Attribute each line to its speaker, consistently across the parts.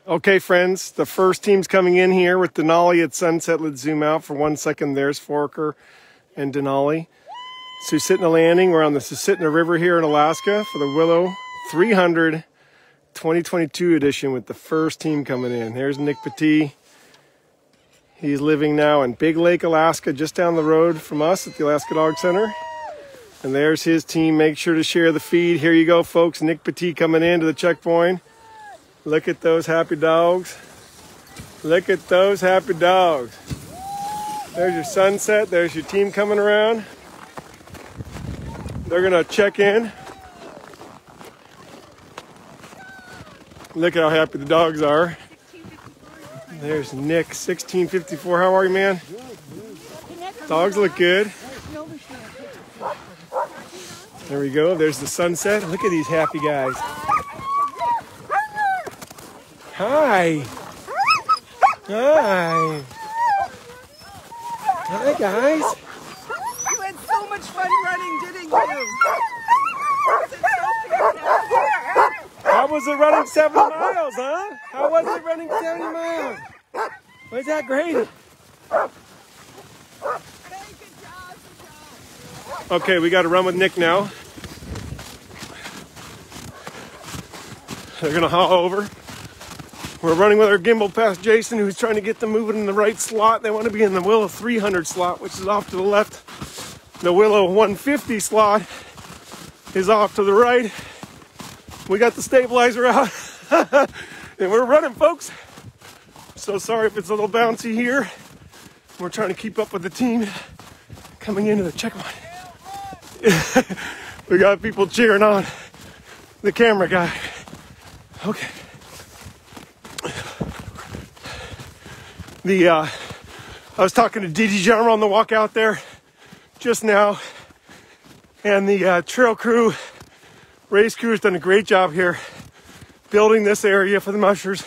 Speaker 1: Okay, friends, the first team's coming in here with Denali at sunset. Let's zoom out for 1 second. There's Forker and Denali. Susitna Landing. We're on the Susitna River here in Alaska for the Willow 300 2022 edition with the first team coming in. There's Nic Petit. He's living now in Big Lake, Alaska, just down the road from us at the Alaska Dog Center. And there's his team. Make sure to share the feed. Here you go, folks. Nic Petit coming into the checkpoint. Look at those happy dogs. Look at those happy dogs. There's your sunset. There's your team coming around. They're going to check in. Look at how happy the dogs are. There's Nick, 1654. How are you, man? Dogs look good. There we go. There's the sunset. Look at these happy guys. Hi. Hi. Hi, guys.
Speaker 2: You had so much fun running, didn't you?
Speaker 1: How was it running 70 miles, huh? How was it running 70 miles? Was that great? Okay, we got to run with Nick now. They're going to haul over. We're running with our gimbal past Jason, who's trying to get them moving in the right slot. They want to be in the Willow 300 slot, which is off to the left. The Willow 150 slot is off to the right. We got the stabilizer out. And we're running, folks. So sorry if it's a little bouncy here. We're trying to keep up with the team coming into the checkpoint. We got people cheering on the camera guy. Okay. I was talking to Didi General on the walk out there just now, and the trail crew, race crew has done a great job here building this area for the mushers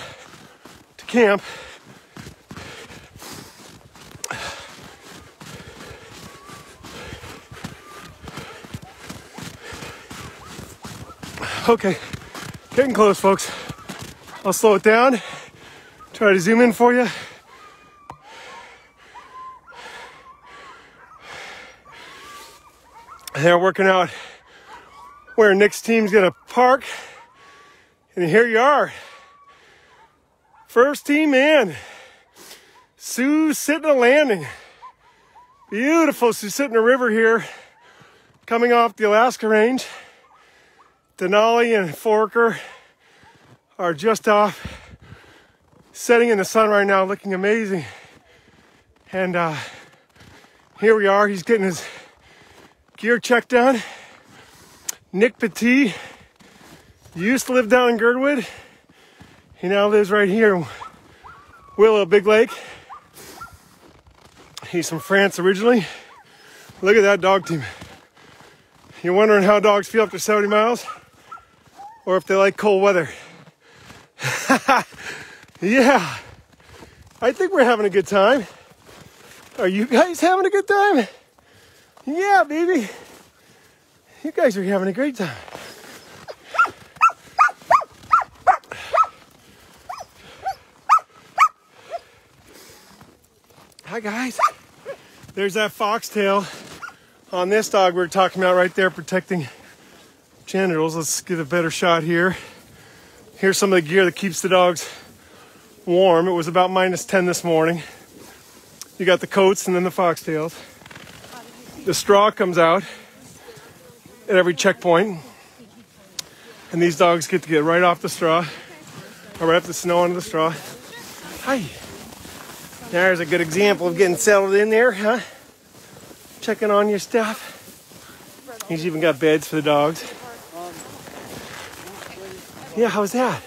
Speaker 1: to camp. Okay, getting close, folks. I'll slow it down, try to zoom in for you. They're working out where Nick's team's gonna park. And here you are. First team in. Susitna Landing. Beautiful Susitna River here. Coming off the Alaska range. Denali and Forker are just off. Setting in the sun right now, looking amazing. And here we are. He's getting his gear check done. Nic Petit used to live down in Girdwood. He now lives right here in Willow, Big Lake. He's from France originally. Look at that dog team. You're wondering how dogs feel after 70 miles? Or if they like cold weather. Yeah, I think we're having a good time. Are you guys having a good time? Yeah, baby. You guys are having a great time. Hi, guys. There's that foxtail on this dog we were talking about right there, protecting genitals. Let's get a better shot here. Here's some of the gear that keeps the dogs warm. It was about -10 this morning. You got the coats and then the foxtails. The straw comes out at every checkpoint, and these dogs get to get right off the straw, or right off the snow onto the straw. Hi. There's a good example of getting settled in there, huh? Checking on your stuff. He's even got beds for the dogs. Yeah, how's that?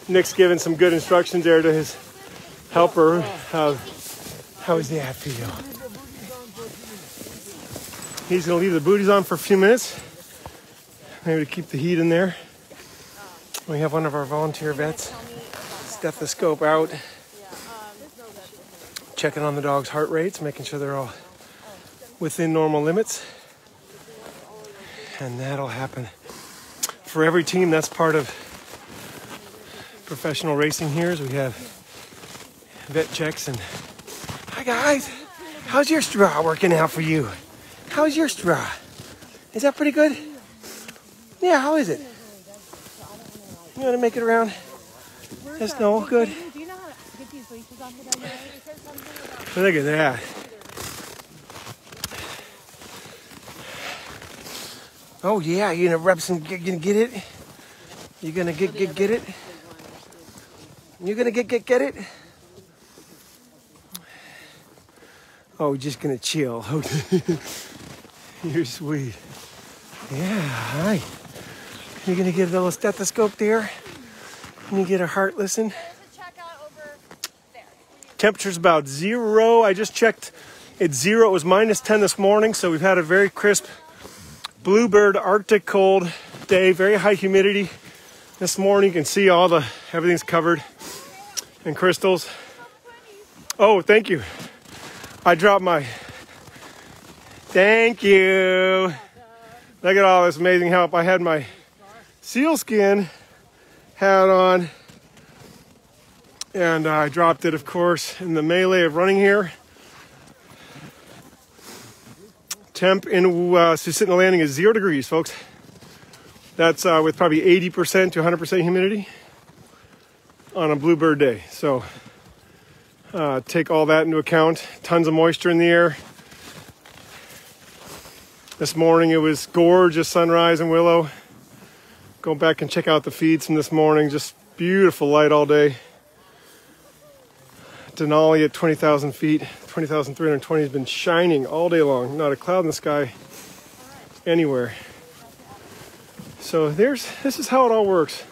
Speaker 1: Nick's giving some good instructions there to his helper. How is that feel? He's gonna leave the booties on for a few minutes, maybe to keep the heat in there. We have one of our volunteer vets, stethoscope out, checking on the dog's heart rates, making sure they're all within normal limits. And that'll happen for every team. That's part of professional racing here, is we have vet checks. And hi guys, how's your straw working out for you? How's your straw? Is that pretty good? Yeah, how is it? You want to make it around the snow? Good.
Speaker 3: Do you know how to get these leashes off of them?
Speaker 1: Look at that. Oh yeah, you're gonna rub some, you're gonna get it? You're gonna get it? You're gonna get it? Oh, just gonna chill. You're sweet. Yeah, hi. You're gonna get a little stethoscope there. You get a heart listen.
Speaker 3: There's a checkout over there.
Speaker 1: Temperature's about 0. I just checked. It's 0. It was -10 this morning, so we've had a very crisp bluebird Arctic cold day. Very high humidity this morning. You can see everything's covered in crystals. Oh, thank you. I dropped my. Thank you. Look at all this amazing help. I had my sealskin hat on, and I dropped it, of course, in the melee of running here. Temp in Susitna Landing is 0 degrees, folks. That's with probably 80% to 100% humidity on a bluebird day. So take all that into account. Tons of moisture in the air. This morning it was gorgeous sunrise in Willow. Go back and check out the feeds from this morning. Just beautiful light all day. Denali at 20,000 feet, 20,320 has been shining all day long. Not a cloud in the sky anywhere. So this is how it all works.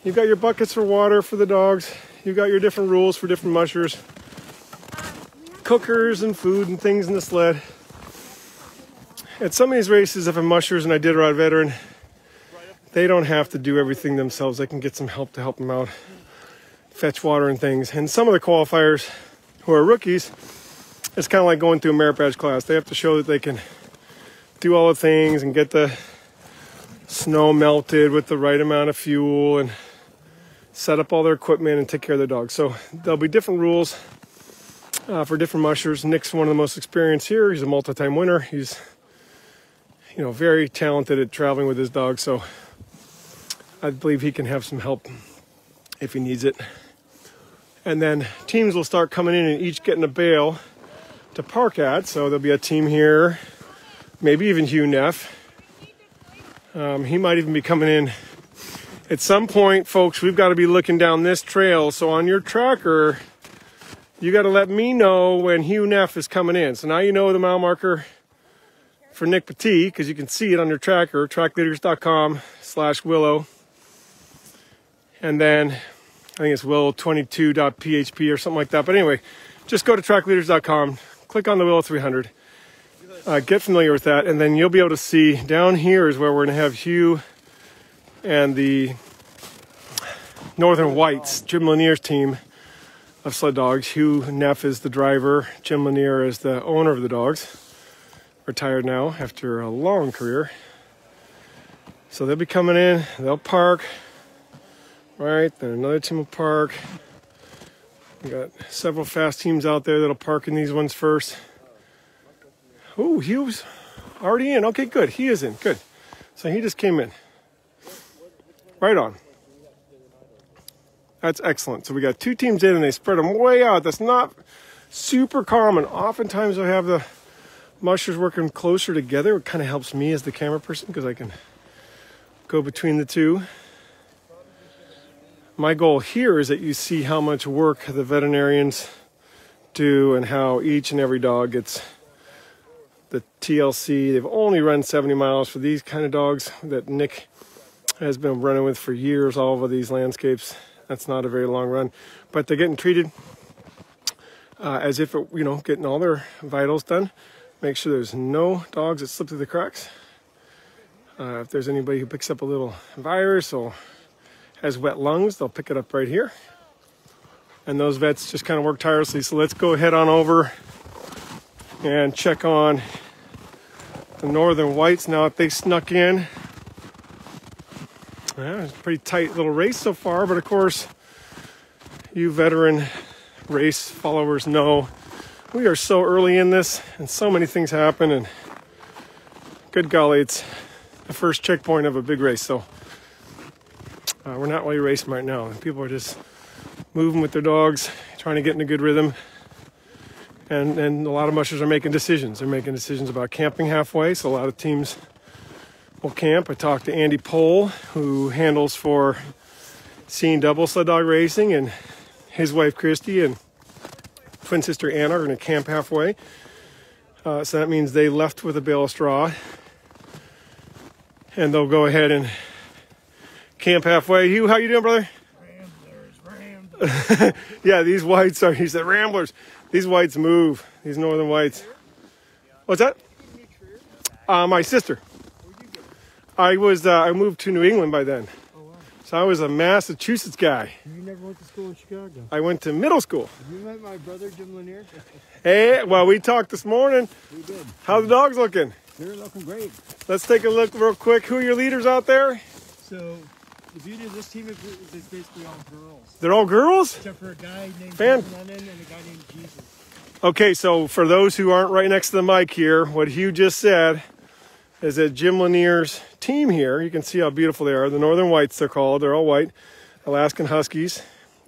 Speaker 1: You've got your buckets for water for the dogs. You've got your different rules for different mushers. Cookers and food and things in the sled. At some of these races, if I'm mushers and I did ride veteran, they don't have to do everything themselves. They can get some help to help them out, fetch water and things. And some of the qualifiers who are rookies, it's kind of like going through a merit badge class. They have to show that they can do all the things and get the snow melted with the right amount of fuel and set up all their equipment and take care of their dogs. So there'll be different rules for different mushers. Nick's one of the most experienced here. He's a multi-time winner. He's very talented at traveling with his dog, so I believe he can have some help if he needs it. And then teams will start coming in and each getting a bale to park at. So there'll be a team here, maybe even Hugh Neff. He might even be coming in. At some point, folks, we've got to be looking down this trail. So on your tracker, you got to let me know when Hugh Neff is coming in. So now you know the mile marker for Nic Petit, because you can see it on your tracker, trackleaders.com/Willow. And then I think it's willow22.php or something like that. But anyway, just go to trackleaders.com, click on the Willow 300, get familiar with that, and then you'll be able to see down here is where we're going to have Hugh and the Northern Whites, Jim Lanier's team of sled dogs. Hugh Neff is the driver. Jim Lanier is the owner of the dogs. Retired now after a long career. So they'll be coming in, they'll park. Right, then another team will park. We got several fast teams out there that'll park in these ones first. Oh, he was already in. Okay, good. He is in. Good. So he just came in. Right on. That's excellent. So we got 2 teams in and they spread them way out. That's not super common. Oftentimes I have the mushers working closer together. It kind of helps me as the camera person because I can go between the two. My goal here is that you see how much work the veterinarians do and how each and every dog gets the TLC. They've only run 70 miles for these kind of dogs that Nick has been running with for years all over these landscapes. That's not a very long run, but they're getting treated as if it, getting all their vitals done. Make sure there's no dogs that slip through the cracks. If there's anybody who picks up a little virus or has wet lungs, they'll pick it up right here. And those vets just kind of work tirelessly. So let's go head on over and check on the Northern Whites now if they snuck in. Well, it's a pretty tight little race so far, but of course, you veteran race followers know we are so early in this and so many things happen, and good golly, it's the first checkpoint of a big race. So we're not really racing right now. People are just moving with their dogs, trying to get in a good rhythm. And a lot of mushers are making decisions. They're making decisions about camping halfway, so a lot of teams will camp. I talked to Andy Pohl, who handles for Scene Double Sled Dog Racing, and his wife Kristy and twin sister Anna are going to camp halfway. So that means they left with a bale of straw, and they'll go ahead and camp halfway. Hugh, how you doing, brother? Ramblers. Yeah, these whites are, he said, ramblers. These whites move, these northern whites. What's that? My sister. I moved to New England by then.
Speaker 4: Oh, wow.
Speaker 1: So I was a Massachusetts guy.
Speaker 4: You never went to school in Chicago?
Speaker 1: I went to middle school.
Speaker 4: You met my brother, Jim Lanier?
Speaker 1: Hey, well, we talked this morning.
Speaker 4: We did.
Speaker 1: How the dogs looking?
Speaker 4: They're looking great.
Speaker 1: Let's take a look real quick. Who are your leaders out there?
Speaker 4: So, the beauty of this team is it's basically all girls.
Speaker 1: They're all girls?
Speaker 4: Except for a guy named
Speaker 1: Lennon
Speaker 4: and a guy named Jesus.
Speaker 1: Okay, so for those who aren't right next to the mic here, what Hugh just said is that Jim Lanier's team here, you can see how beautiful they are. The Northern Whites, they're called. They're all white, Alaskan Huskies.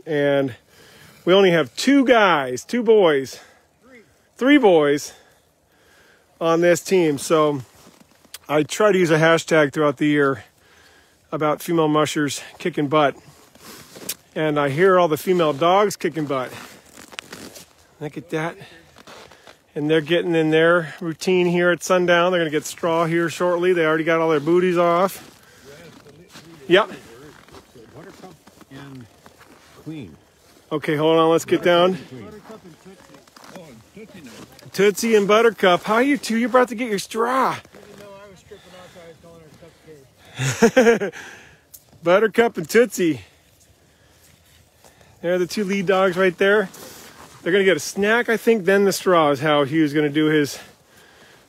Speaker 1: And we only have two boys, three boys on this team. So I try to use a hashtag throughout the year about female mushers kicking butt. And I hear all the female dogs kicking butt. Look at that. And they're getting in their routine here at sundown. They're going to get straw here shortly. They already got all their booties off. Yep.
Speaker 4: Buttercup and Queen.
Speaker 1: Okay, hold on. Let's get down.
Speaker 4: Buttercup and Tootsie. Oh, and Tootsie now.
Speaker 1: Tootsie and Buttercup. How are you two? You're about to get your straw.
Speaker 4: Even though I was stripping off, I was calling her Cupcake.
Speaker 1: Buttercup and Tootsie. They're the two lead dogs right there. They're going to get a snack, I think, then the straw is how Hugh's going to do his.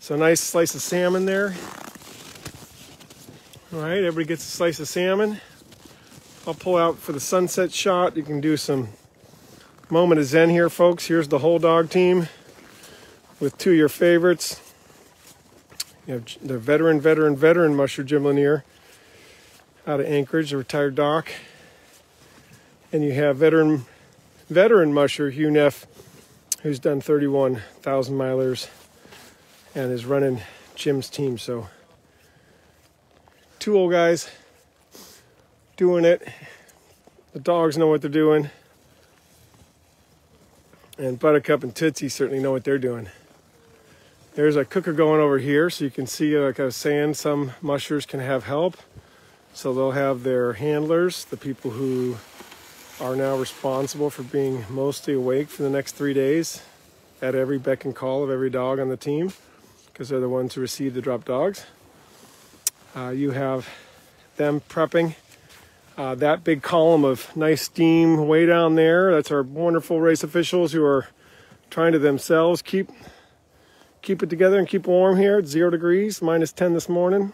Speaker 1: So nice slice of salmon there. All right, everybody gets a slice of salmon. I'll pull out for the sunset shot. You can do some moment of zen here, folks. Here's the whole dog team with two of your favorites. You have the veteran musher, Jim Lanier, out of Anchorage, a retired doc. And you have veteran musher Hugh Neff, who's done 31,000 milers and is running Jim's team. So two old guys doing it. The dogs know what they're doing, and Buttercup and Tootsie certainly know what they're doing. There's a cooker going over here, so you can see, like I was saying, some mushers can have help. So they'll have their handlers, the people who are now responsible for being mostly awake for the next 3 days at every beck and call of every dog on the team, because they're the ones who receive the drop dogs. You have them prepping that big column of nice steam way down there. That's our wonderful race officials who are trying to themselves keep it together and keep warm here at 0 degrees, -10 this morning.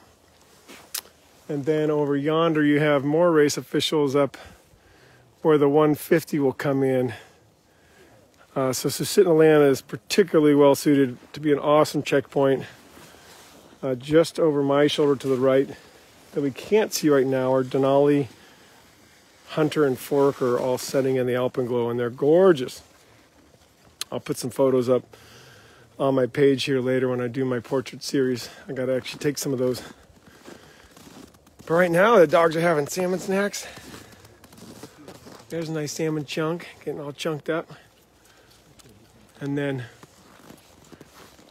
Speaker 1: And then over yonder you have more race officials up where the 150 will come in. So Susitna Atlanta is particularly well suited to be an awesome checkpoint. Just over my shoulder to the right that we can't see right now are Denali, Hunter, and Forker all setting in the Alpenglow, and they're gorgeous. I'll put some photos up on my page here later when I do my portrait series. I gotta actually take some of those. But right now the dogs are having salmon snacks. There's a nice salmon chunk, getting all chunked up. And then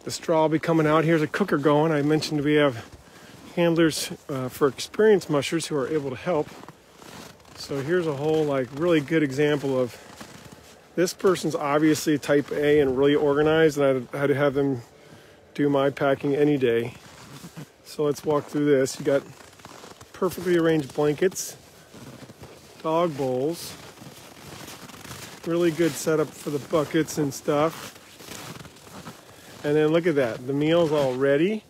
Speaker 1: the straw will be coming out. Here's a cooker going. I mentioned we have handlers for experienced mushers who are able to help. So here's a whole really good example of this person's obviously type A and really organized, and I had to have them do my packing any day. So let's walk through this. You got perfectly arranged blankets, dog bowls, really good setup for the buckets and stuff. And then look at that, the meal's all ready.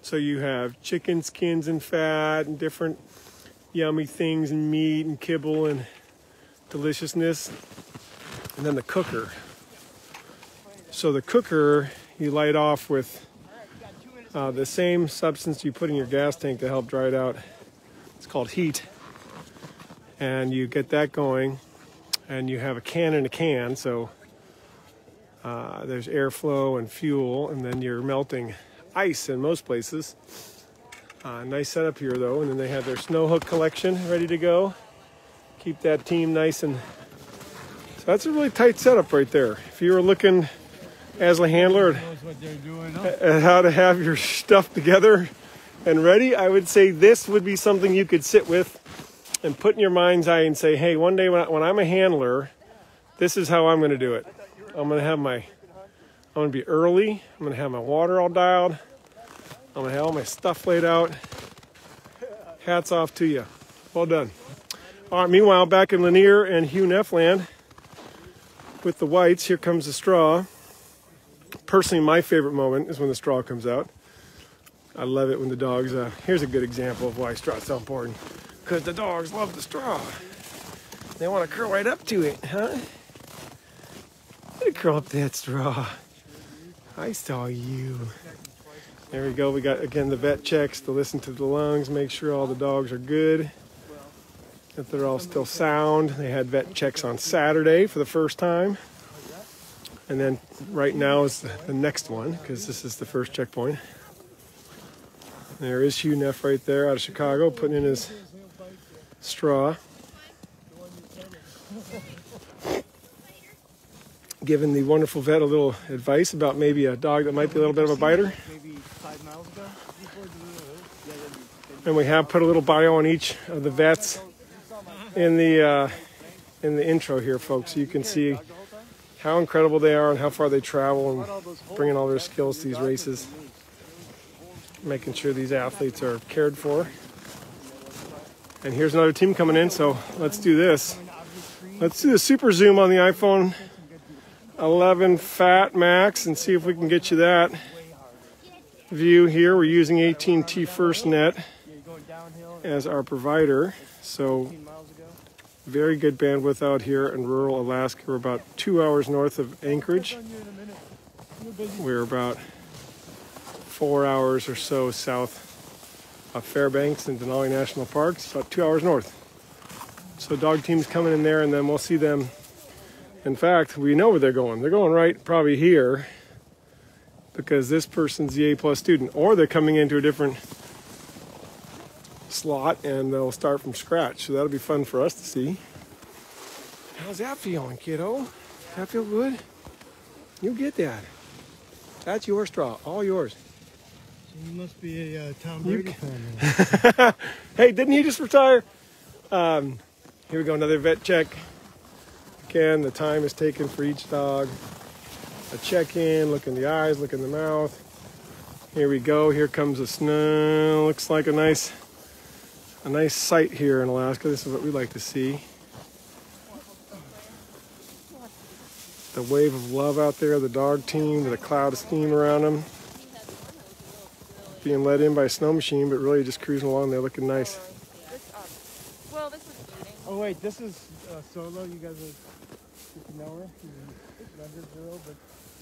Speaker 1: So you have chicken skins and fat and different yummy things and meat and kibble and deliciousness. And then the cooker. So the cooker, you light off with the same substance you put in your gas tank to help dry it out. It's called heat. And you get that going, and you have a can in a can, so there's airflow and fuel, and then you're melting ice in most places. Nice setup here though, and then they have their snow hook collection ready to go. Keep that team nice, and so that's a really tight setup right there. If you were looking as a handler at how to have your stuff together and ready, I would say this would be something you could sit with and put in your mind's eye and say, hey, one day when I'm a handler, this is how I'm going to do it. I'm going to be early. I'm going to have my water all dialed. I'm going to have all my stuff laid out. Hats off to you. Well done. All right, meanwhile, back in Lanier and Hugh Neff land with the whites, here comes the straw. Personally, my favorite moment is when the straw comes out. I love it when the dogs, here's a good example of why straw is so important. Because the dogs love the straw. They want to curl right up to it, huh? Let it curl up to that straw. I saw you. There we go. We got, again, the vet checks to listen to the lungs, make sure all the dogs are good, that they're all still sound. They had vet checks on Saturday for the first time. And then right now is the next one, because this is the first checkpoint. There is Hugh Neff right there out of Chicago, putting in his straw. Giving the wonderful vet a little advice about maybe a dog that might be a little bit of a biter.
Speaker 4: Maybe 5 miles ago.
Speaker 1: And we have put a little bio on each of the vets in the intro here, folks, so you can see how incredible they are and how far they travel and bringing all their skills to these races. Making sure these athletes are cared for. And here's another team coming in, so let's do this. Let's do the super zoom on the iPhone 11 Fat Max and see if we can get you that view here. We're using AT&T FirstNet as our provider, so very good bandwidth out here in rural Alaska. We're about 2 hours north of Anchorage. We're about 4 hours or so south of Fairbanks and Denali National Parks, about 2 hours north. So dog team's coming in there, and then we'll see them. In fact, we know where they're going. They're going right probably here because this person's the A+ student, or they're coming into a different slot and they'll start from scratch. So that'll be fun for us to see. How's that feeling, kiddo? Does that feel good? You get that. That's your straw, all yours.
Speaker 4: You must be a Tom Brady fan.
Speaker 1: Hey, didn't he just retire? Here we go, another vet check. Again, the time is taken for each dog. A check-in, look in the eyes, look in the mouth. Here we go, here comes the snow. Looks like a nice sight here in Alaska. This is what we like to see. The wave of love out there, the dog team, with a cloud of steam around them. Being led in by a snow machine, but really just cruising along there looking nice.
Speaker 3: Well, this was eating.
Speaker 4: Oh wait, this is Solo. You guys are getting nowhere.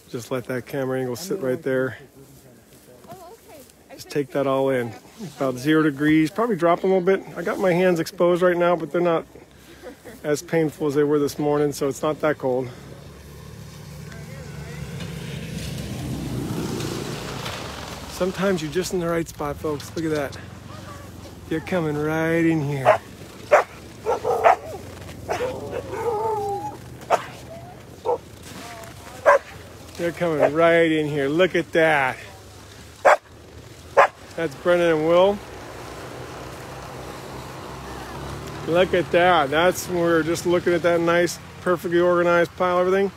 Speaker 1: Just let that camera angle sit right there.
Speaker 3: Oh, okay.
Speaker 1: Just take that all in. About 0 degrees, probably drop a little bit. I got my hands exposed right now, but they're not as painful as they were this morning, so it's not that cold. Sometimes you're just in the right spot, folks. Look at that. They're coming right in here. They're coming right in here. Look at that. That's Brenda and Will. Look at that. That's when we're just looking at that nice, perfectly organized pile of everything.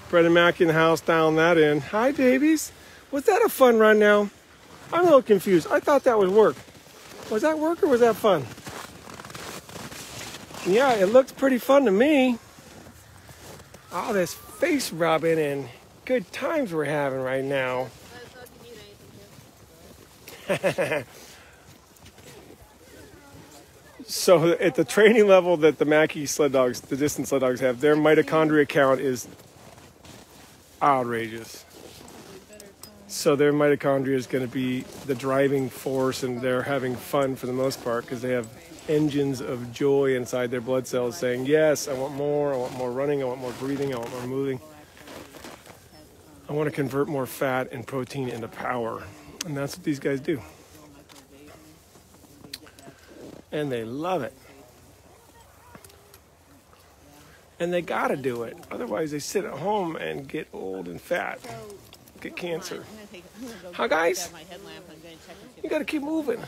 Speaker 1: Brenda Mackey in the house, down that in. Hi, babies. Was that a fun run now? I'm a little confused. I thought that was work. Was that work or was that fun? Yeah, it looks pretty fun to me. All this face rubbing and good times we're having right now. So at the training level that the Mackey sled dogs, the distance sled dogs have, their mitochondria count is outrageous. So their mitochondria is going to be the driving force, and they're having fun for the most part because they have engines of joy inside their blood cells saying, yes, I want more running, I want more breathing, I want more moving. I want to convert more fat and protein into power. And that's what these guys do. And they love it. And they got to do it. Otherwise, they sit at home and get old and fat, get cancer. Hi, guys. You got to keep moving.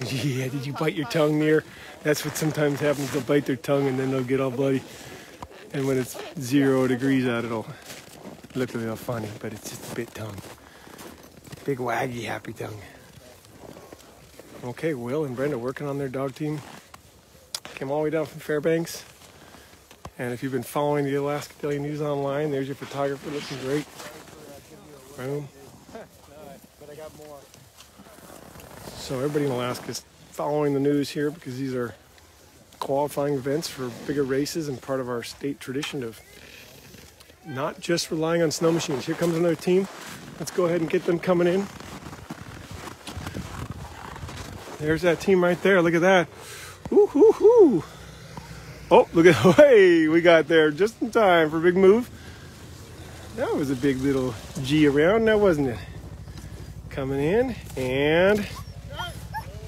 Speaker 1: Yeah, did you bite your tongue near? That's what sometimes happens. They'll bite their tongue and then they'll get all bloody. And when it's 0 degrees out, it'll look a little funny, but it's just a bit tongue. Big waggy happy tongue. Okay, Will and Brenda working on their dog team. Came all the way down from Fairbanks. And if you've been following the Alaska Daily News online, there's your photographer looking great. Boom.
Speaker 4: But I got more.
Speaker 1: So everybody in Alaska is following the news here because these are qualifying events for bigger races and part of our state tradition of not just relying on snow machines. Here comes another team. Let's go ahead and get them coming in. There's that team right there. Look at that. Ooh, hoo, hoo. Oh, look at, hey, we got there just in time for a big move. That was a big little G around now, wasn't it? Coming in and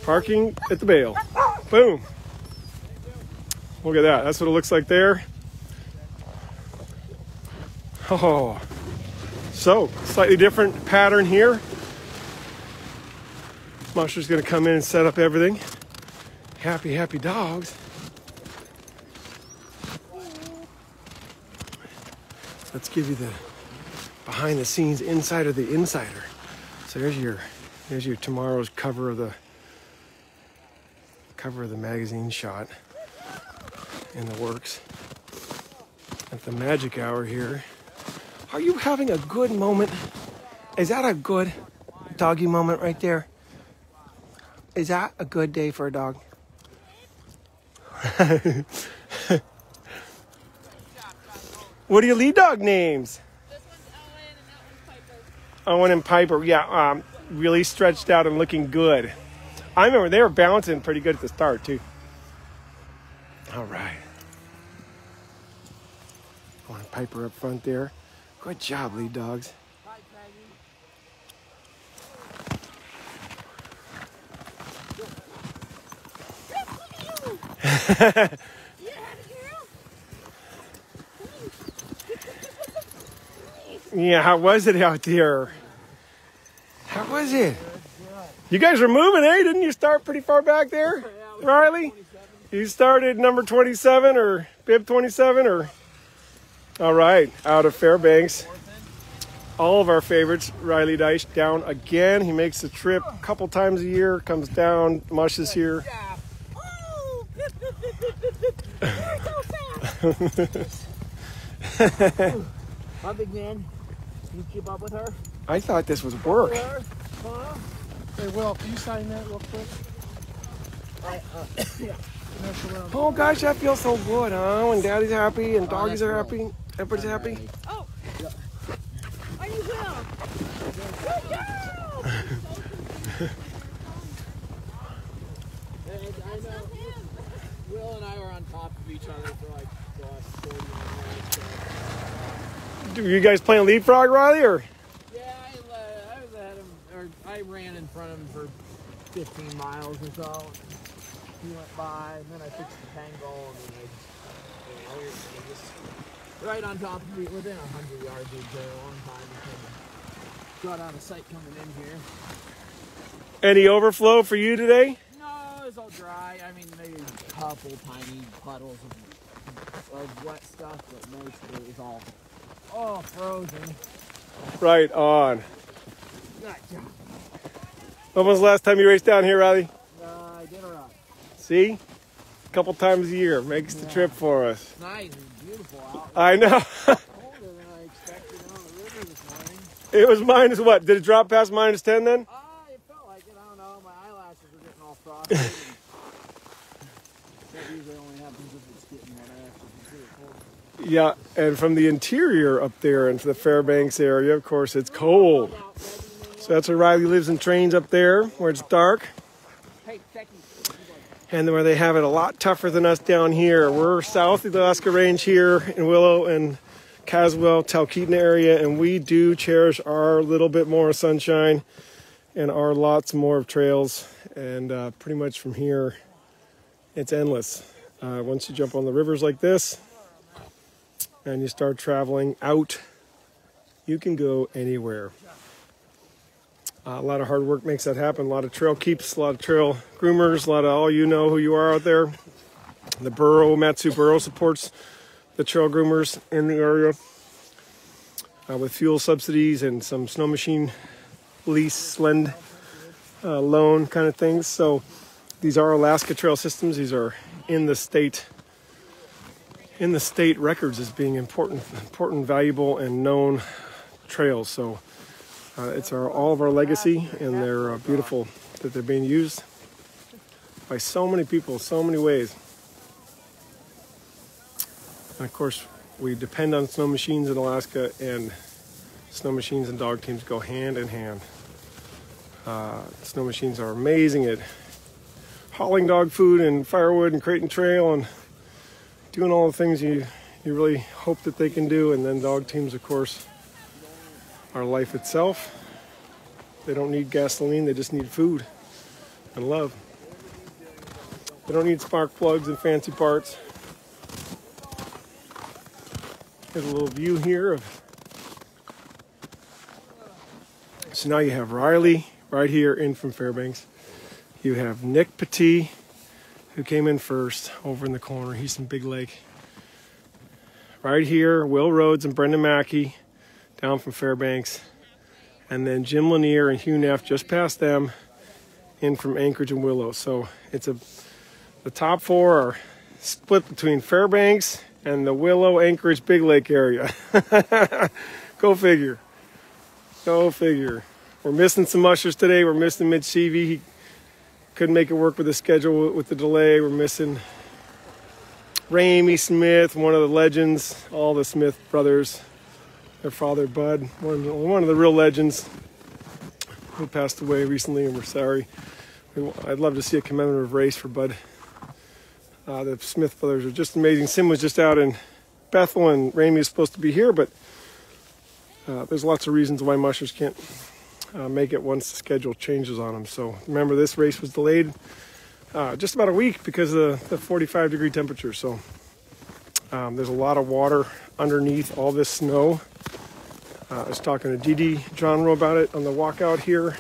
Speaker 1: parking at the bail. Boom. Look at that. That's what it looks like there. Oh, so slightly different pattern here. Musher's going to come in and set up everything. Happy, happy dogs. Let's give you the behind the scenes inside of the insider. So there's your tomorrow's cover of the magazine shot in the works. At the magic hour here. Are you having a good moment? Is that a good doggy moment right there? Is that a good day for a dog? What are your lead dog names?
Speaker 3: This one's Owen and that one's Piper.
Speaker 1: Owen and Piper, yeah, really stretched out and looking good. I remember they were bouncing pretty good at the start too. All right. Owen and Piper up front there. Good job, lead dogs. Yeah, how was it out there? How was it? You guys are moving, eh? Didn't you start pretty far back there, Riley? You started number 27 or bib 27 or? All right, out of Fairbanks. All of our favorites, Rilye Dyche down again. He makes the trip a couple times a year, comes down, mushes here.
Speaker 2: Oh, pip, pip, pip, pip, pip, pip. You're so fast.
Speaker 4: How big man? Can you keep up with her?
Speaker 1: I thought this was work.
Speaker 4: Huh?
Speaker 2: Hey, Will, can you sign that real quick?
Speaker 4: Yeah.
Speaker 1: Oh gosh, that feels so good, huh? When Daddy's happy and doggies are happy, everybody's happy.
Speaker 3: Oh! Are you Will? Good job!
Speaker 4: I know. Will and I were on top of each other for like the last 40 minutes.
Speaker 1: Do you guys playing leapfrog, Riley, or?
Speaker 4: Yeah, I was ahead of him, or I ran in front of him for 15 miles or so. He went by, and then I fixed the tango, and then I just right on top of me, within 100 yards of each other, a long time. Got out of sight coming in here.
Speaker 1: Any overflow for you today?
Speaker 4: No, it's all dry. I mean, maybe a couple tiny puddles of wet stuff, but most of it is all frozen.
Speaker 1: Right on.
Speaker 4: Gotcha.
Speaker 1: When was the last time you raced down here, Riley?
Speaker 4: I did a run.
Speaker 1: See? A couple times a year. Makes the trip for us.
Speaker 4: Nice and beautiful out.
Speaker 1: I know.
Speaker 4: Colder than I expected on the river this morning.
Speaker 1: It was minus what? Did it drop past -10 then?
Speaker 4: It felt like it. I don't know. My glasses are getting all frosty. That usually only happens if it's getting wet. I actually can see it cold.
Speaker 1: Yeah, and from the interior up there into the Fairbanks area, of course, it's cold. So that's where Rilye lives and trains up there, where it's dark.
Speaker 4: Hey,
Speaker 1: And where they have it a lot tougher than us down here. We're south of the Alaska Range here in Willow and Caswell, Talkeetna area, and we do cherish our little bit more sunshine and our lots more of trails. And pretty much from here, it's endless. Once you jump on the rivers like this and you start traveling out, you can go anywhere. A lot of hard work makes that happen. A lot of trail keeps, a lot of trail groomers, a lot of all you know who you are out there. The Burro, Matsu Burro supports the trail groomers in the area with fuel subsidies and some snow machine lease, Sled loan kind of things. So these are Alaska trail systems. These are in the state records as being important, valuable, and known trails. So it's all of our legacy, and they're beautiful that they're being used by so many people, so many ways. And of course, we depend on snow machines in Alaska, and snow machines and dog teams go hand in hand. Snow machines are amazing at hauling dog food and firewood and crate and trail and doing all the things you really hope that they can do. And then dog teams, of course, are life itself. They don't need gasoline, they just need food and love. They don't need spark plugs and fancy parts. Here's a little view here so now you have Rilye right here in from Fairbanks. You have Nic Petit, who came in first over in the corner. He's from Big Lake. Right here, Will Rhodes and Brenda Mackey down from Fairbanks. And then Jim Lanier and Hugh Neff just past them in from Anchorage and Willow. So it's the top four are split between Fairbanks and the Willow, Anchorage, Big Lake area. Go figure. Go figure. We're missing some mushers today. We're missing Mitch Seavey. He couldn't make it work with the schedule with the delay. We're missing Ramey Smith, one of the legends, all the Smith brothers. Their father, Bud, one of the real legends who passed away recently, and we're sorry. I'd love to see a commemorative race for Bud. The Smith brothers are just amazing. Sim was just out in Bethel, and Ramey is supposed to be here, but there's lots of reasons why mushers can't make it once the schedule changes on them. So remember, this race was delayed just about a week because of the 45-degree temperature. So there's a lot of water underneath all this snow. I was talking to Didi Johnro about it on the walkout here.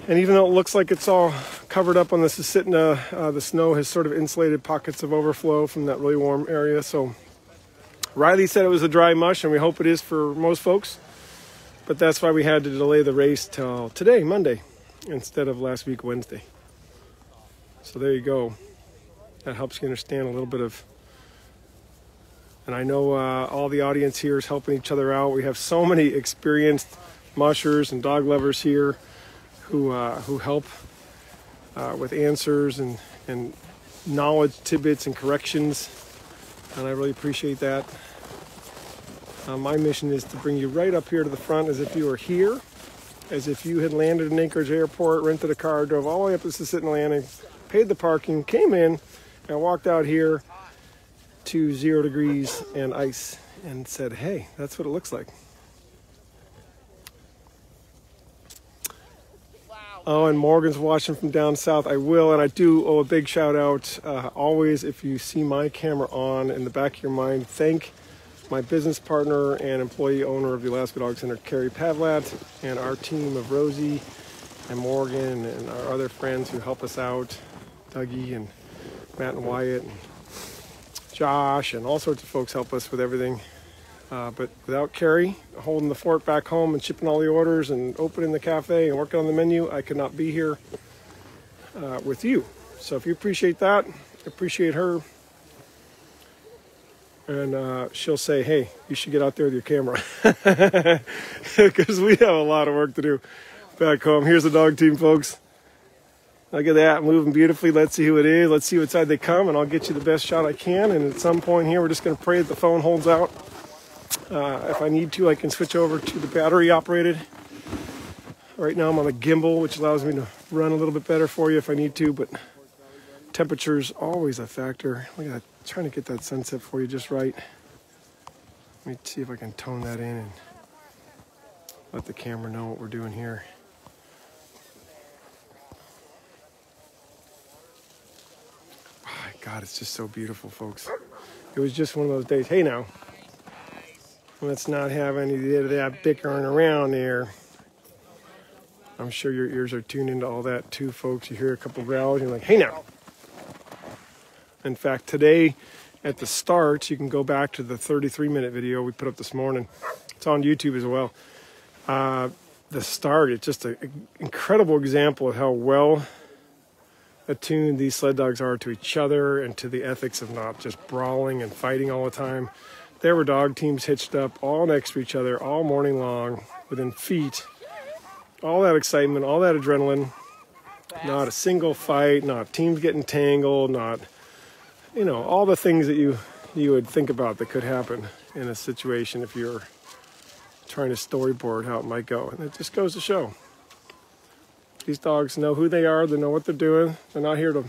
Speaker 1: And even though it looks like it's all covered up on the Susitna, the snow has sort of insulated pockets of overflow from that really warm area. So Rilye said it was a dry mush, and we hope it is for most folks. But that's why we had to delay the race till today, Monday, instead of last week, Wednesday. So there you go. That helps you understand a little bit of... And I know all the audience here is helping each other out. We have so many experienced mushers and dog lovers here who help with answers and knowledge tidbits and corrections. And I really appreciate that. My mission is to bring you right up here to the front as if you were here, as if you had landed in Anchorage Airport, rented a car, drove all the way up to Susitna Landing, paid the parking, came in, and walked out here to 0 degrees and ice and said, hey, that's what it looks like. Oh, and Morgan's watching from down south. I will, and I do owe a big shout out. Always, if you see my camera on in the back of your mind, thank my business partner and employee owner of the Alaska Dog Center, Carrie Pavlat, and our team of Rosie and Morgan and our other friends who help us out, Dougie and Matt and Wyatt and Josh, and all sorts of folks help us with everything. But without Carrie holding the fort back home and shipping all the orders and opening the cafe and working on the menu, I could not be here with you. So if you appreciate that, appreciate her. And she'll say, hey, you should get out there with your camera. Because we have a lot of work to do back home. Here's the dog team, folks. Look at that, moving beautifully. Let's see who it is. Let's see what side they come, and I'll get you the best shot I can. And at some point here, we're just going to pray that the phone holds out. If I need to, I can switch over to the battery operated. Right now I'm on the gimbal, which allows me to run a little bit better for you if I need to, but temperature's always a factor. Look at that, trying to get that sunset for you just right. Let me see if I can tone that in and let the camera know what we're doing here. Oh my God, it's just so beautiful, folks. It was just one of those days. Hey now, let's not have any of that bickering around there. I'm sure your ears are tuned into all that too, folks. You hear a couple growls, you're like, hey now. In fact, today at the start, you can go back to the 33-minute video we put up this morning. It's on YouTube as well. The start, it's just an incredible example of how well attuned these sled dogs are to each other and to the ethics of not just brawling and fighting all the time. There were dog teams hitched up all next to each other all morning long within feet. All that excitement, all that adrenaline, not a single fight, not teams getting tangled, not, you know, all the things that you would think about that could happen in a situation if you're trying to storyboard how it might go. And it just goes to show. These dogs know who they are, they know what they're doing. They're not here to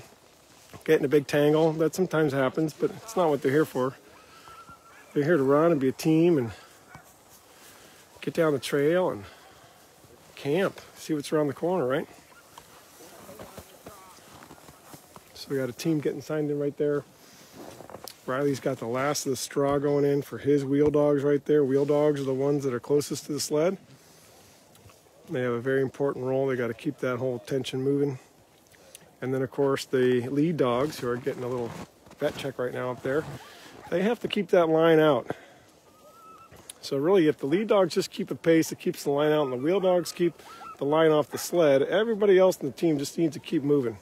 Speaker 1: get in a big tangle. That sometimes happens, but it's not what they're here for. They're here to run and be a team and get down the trail and camp, see what's around the corner, right? So we got a team getting signed in right there. Riley's got the last of the straw going in for his wheel dogs right there. Wheel dogs are the ones that are closest to the sled. They have a very important role. They got to keep that whole tension moving. And then of course the lead dogs, who are getting a little vet check right now up there, they have to keep that line out. So really, if the lead dogs just keep a pace that keeps the line out and the wheel dogs keep the line off the sled, everybody else in the team just needs to keep moving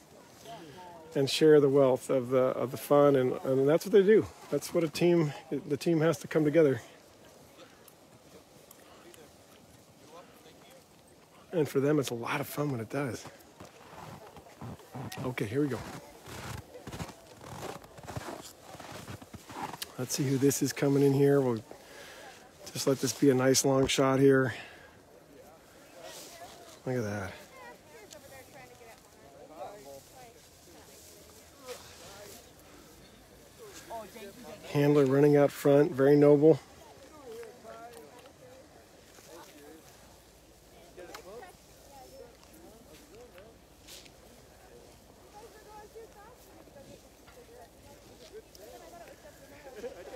Speaker 1: and share the wealth of the fun, and that's what they do. That's what the team has to come together. And for them, it's a lot of fun when it does. Okay, here we go. Let's see who this is coming in here. We'll just let this be a nice long shot here. Look at that. Handler running out front, very noble.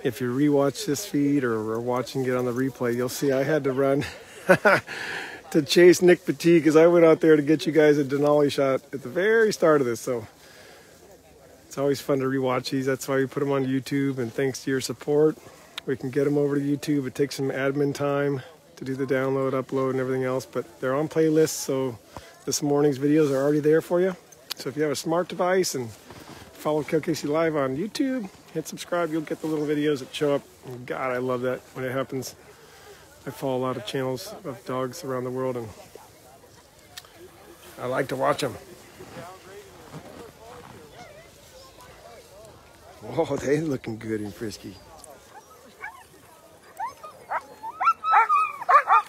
Speaker 1: If you rewatch this feed or are watching it on the replay, you'll see I had to run to chase Nic Petit because I went out there to get you guys a Denali shot at the very start of this. So it's always fun to rewatch these. That's why we put them on YouTube, and thanks to your support, we can get them over to YouTube. It takes some admin time to do the download, upload, and everything else, but they're on playlists, so this morning's videos are already there for you. So if you have a smart device and follow KOKC Live on YouTube, hit subscribe, you'll get the little videos that show up. And God, I love that when it happens. I follow a lot of channels of dogs around the world, and I like to watch them. Whoa, they're looking good and frisky.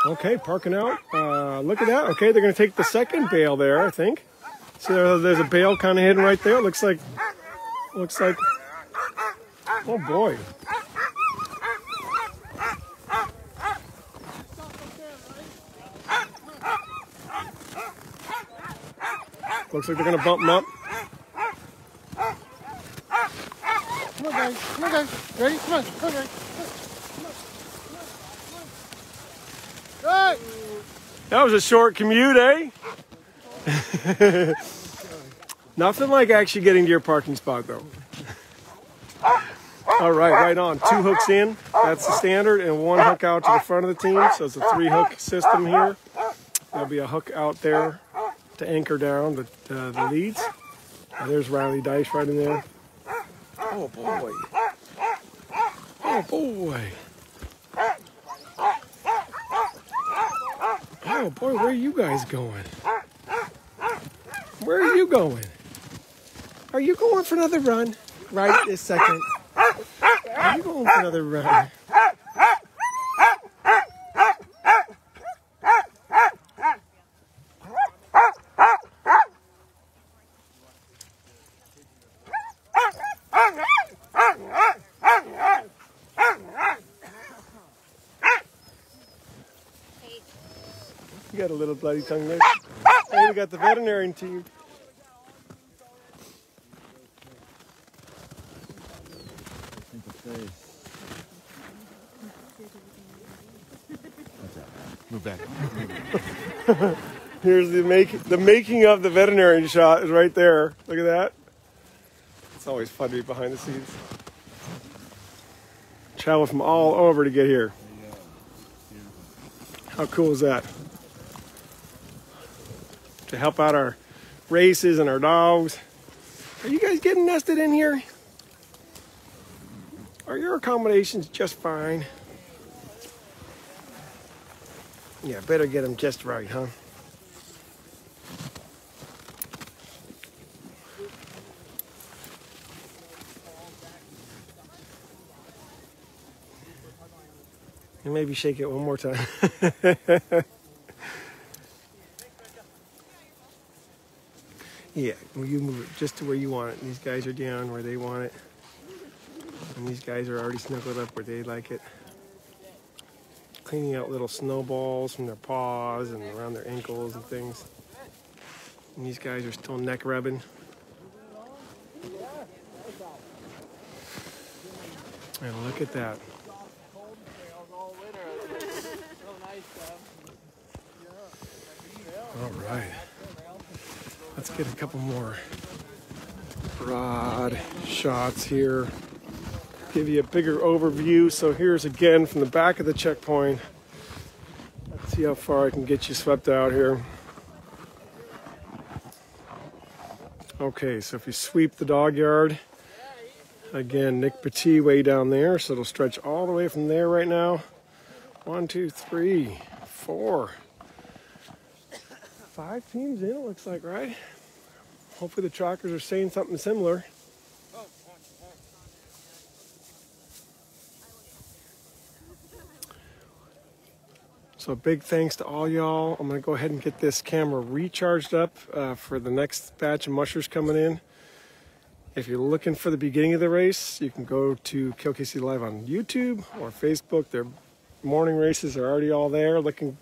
Speaker 1: Okay, parking out. Look at that. Okay, they're going to take the second bale there, I think. See, there's a bale kind of hidden right there. Looks like, oh boy. Looks like they're going to bump them up.
Speaker 2: Come on, guys. Come on, guys. Ready? Come on. Come on, guys. Right.
Speaker 1: That was a short commute, eh? Nothing like actually getting to your parking spot, though. All right, right on. 2 hooks in. That's the standard, and 1 hook out to the front of the team. So it's a 3-hook system here. There'll be a hook out there to anchor down the leads. There's Rilye Dyche right in there. Oh boy. Oh boy. Oh boy, where are you guys going? Where are you going? Are you going for another run? Right this second. Are you going for another run? You got a little bloody tongue there. Hey, we got the veterinarian team.
Speaker 5: Move back.
Speaker 1: Here's the making of the veterinarian shot is right there. Look at that. It's always fun to be behind the scenes. Travel from all over to get here. How cool is that? To help out our races and our dogs. Are you guys getting nested in here? Are your accommodations just fine? Yeah, better get them just right, huh? And maybe shake it one more time. Yeah, well, you move it just to where you want it. And these guys are down where they want it. And these guys are already snuggled up where they like it. Cleaning out little snowballs from their paws and around their ankles and things. And these guys are still neck rubbing. And look at that. All right. Let's get a couple more broad shots here. Give you a bigger overview. So here's again from the back of the checkpoint. Let's see how far I can get you swept out here. Okay, so if you sweep the dog yard, again, Nic Petit way down there, so it'll stretch all the way from there right now. 1, 2, 3, 4, 5 teams in, it looks like, right? Hopefully the trackers are saying something similar. So big thanks to all y'all. I'm gonna go ahead and get this camera recharged up for the next batch of mushers coming in. If you're looking for the beginning of the race, you can go to KLKC Live on YouTube or Facebook. Their morning races are already all there, looking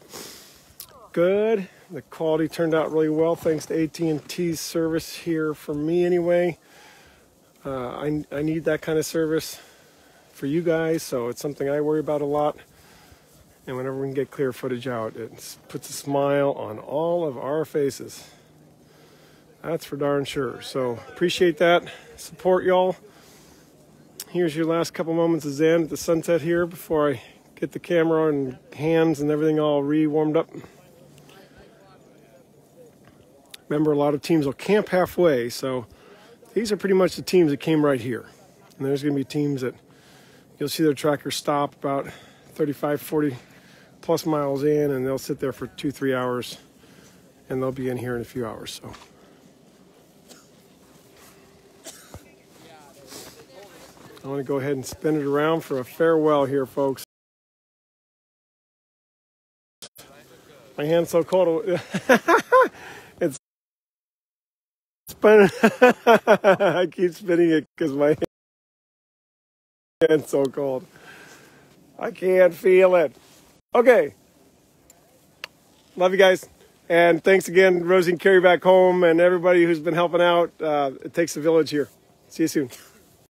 Speaker 1: good. The quality turned out really well thanks to AT&T's service here for me anyway. I need that kind of service for you guys, so it's something I worry about a lot. And whenever we can get clear footage out, it puts a smile on all of our faces. That's for darn sure. So appreciate that support, y'all. Here's your last couple moments of zen at the sunset here before I get the camera and hands and everything all re-warmed up. Remember, a lot of teams will camp halfway, so these are pretty much the teams that came right here. And there's going to be teams that you'll see their trackers stop about 35, 40 plus miles in, and they'll sit there for 2-3 hours, and they'll be in here in a few hours. So I want to go ahead and spin it around for a farewell here, folks. My hand's so cold. It's spinning. I keep spinning it because my hand's so cold. I can't feel it. Okay. Love you guys. And thanks again, Rosie and Carrie back home, and everybody who's been helping out. It takes a village here. See you soon.